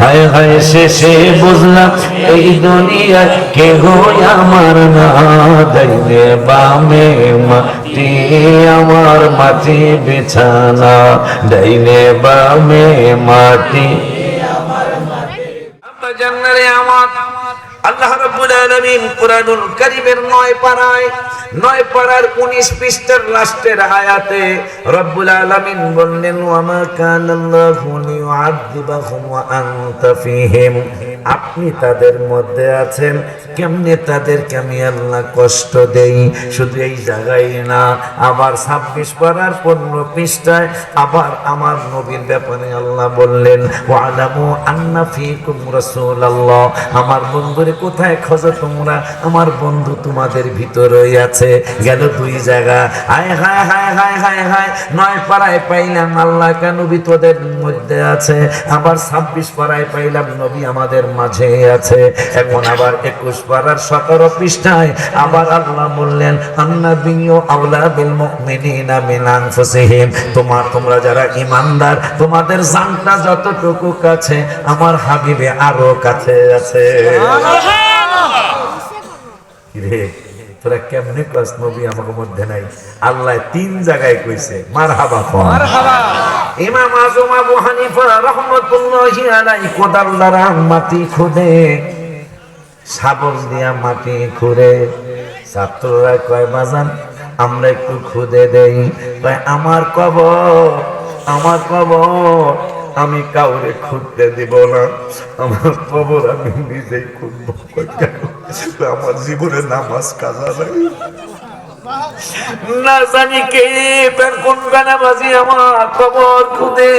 হায় হায় শেষে বুঝলাম এই দুনিয়ায় কেহ আমার না, ডাইনে বামে মাটি আমার মাটি বিছানা, ডাইনে বামে মাটি। জান্নারে আমার আল্লাহ রাব্বুল আলামিন কুরআনুল কারীমের 9 পারার 19 পৃষ্ঠার লাস্টের আয়াতে রব্বুল আলামিন বললেন ওয়া মা কানাল্লাহু লিয়ুআযিবাহুম ওয়া আনতা ফীহিম, আপনি তাদের মধ্যে আছেন, কেমনে তাদেরকে আমি আল্লাহ কষ্ট দেই। শুধু এই জায়গায় না, আবার 26 পারার 15 পৃষ্ঠায় আবার আমার নবীর ব্যাপারে আল্লাহ বললেন ওয়ালামু আন্না ফীকুম রাসূলুল্লাহ, আমার বন্ধুরে কোথায় খোঁজো তোমরা, আমার বন্ধু তোমাদের ভিতরেই আছে। গেল 2 জায়গা। হায় হায় হায় হায় হায় হায় 9 পারায় পাইলাম আল্লাহ কেন তোদের মধ্যে আছে, আবার 26 পারায় পাইলাম নবী আমাদের মাঝে আছে। এখন আবার 21 পারার 17 পৃষ্ঠায় আবার আল্লাহ বললেন আন্নাবিয়্যু আওলা বিল মুমিনিনা মিন আনফুসিহিম, তোমরা যারা ঈমানদার তোমাদের জানটা যতটুকু কাছে আমার হাবিবে আরো কাছে আছে। রে তোরা কেমনে কস নবী আমার মধ্যে নাই? আল্লাহ 3 জায়গায় কইছে মারহাবা মারহাবা। ইমাম আযম আবু হানিফা রাহমাতুল্লাহি আলাইহি কোদাল দ্বারা মাটি খুদে, শাবল দিয়া মাটি খুঁড়ে। ছাত্ররা কয় বাজান আমরা একটু খুদে দেই, কয় আমার কবর আমি কাউরে খুঁজতে দিব না, আমার কবর আমি নিজেই খুঁজবো। আমার জীবনে নামাজ কাজা নাই, না জানি কে কোন গানাবাজি আমার কবর খুদে,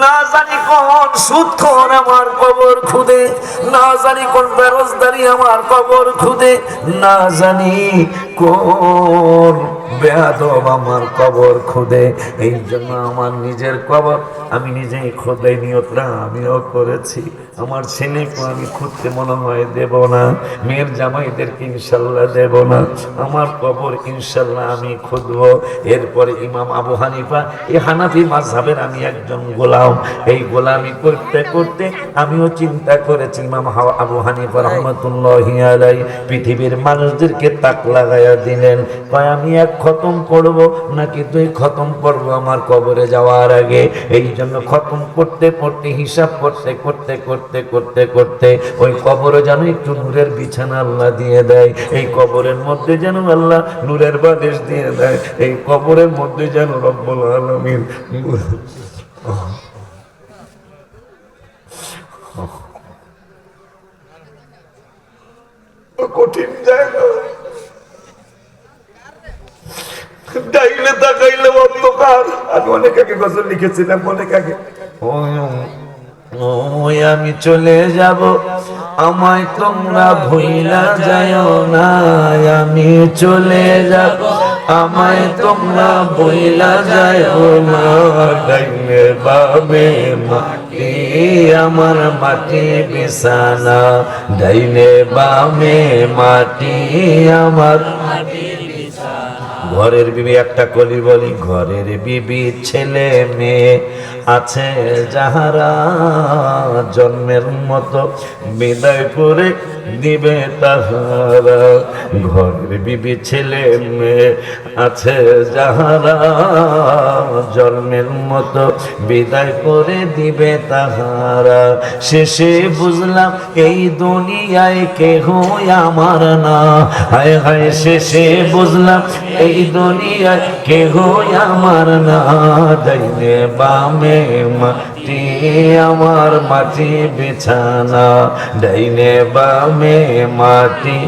না জানি কোন সুদখোর আমার কবর খুদে, না জানি কোন বেরোজগারি আমার কবর খুদে, না জানি কোন বেয়াদব আমার কবর খুদে। এই জন্য আমার নিজের কবর আমি নিজেই খোদাই নিয়তরা আমিও করেছি। আমার ছেলেকে আমি খুঁজতে মনে হয় দেব না, মেয়ের জামাইদেরকে ইনশাল্লাহ দেব না, আমার কবর ইনশাল্লাহ আমি খুঁজবো। এরপরে ইমাম আবু হানিফা, এই হানাফি মাযহাবের আমি একজন গোলাম, এই গোলামি করতে করতে আমিও চিন্তা করেছি ইমাম আবু হানিফা রাহমাতুল্লাহি আলাইহি পৃথিবীর মানুষদেরকে তাক লাগাইয়া দিলেন, কয় আমি 1 খতম পড়ব নাকি 2 খতম পড়ব আমার কবরে যাওয়ার আগে। এই জন্য খতম করতে করতে হিসাব করতে করতে করতে করতে করতে ওই কবরে যেন একটু নূরের বিছানা আল্লাহ দিয়ে দেয়, এই কবরের মধ্যে যেন আল্লাহ নূরের বালিশ দিয়ে দেয়, এই কবরের মধ্যে যেন রব্বুল আলামিন কঠিন জায়গা, ডাইলে তাকাইলে অন্ধকার। আমি অনেক আগে গজল লিখেছিলাম, অনেক আগে, ওই আমি চলে যাব আমায় তোমরা ভুইলা যাও না, আমি চলে যাব আমায় তোমরা ভুইলা যাও না, ডাইনে বামে মাটি আমার মাটি বিছানা, ডাইনে বামে মাটি আমার মাটি বিছানা। ঘরের বিবি একটা কলি বলি, ঘরের বিবি ছেলে মেয়ে আছে যাহারা জন্মের মতো বিদায় করে দিবে তাহারা, ঘরের বিবি ছেলে মেয়ে আছে যাহারা জন্মের মতো বিদায় করে দিবে তাহারা, শেষে বুঝলাম এই দুনিয়ায় কেহ আমার না, হায় হায় শেষে বুঝলাম এই দুনিয়ায় কেহ আমার না, ডাইনে বামে মাটি আমার মাটি বিছানা, ডাইনে বামে মাটি।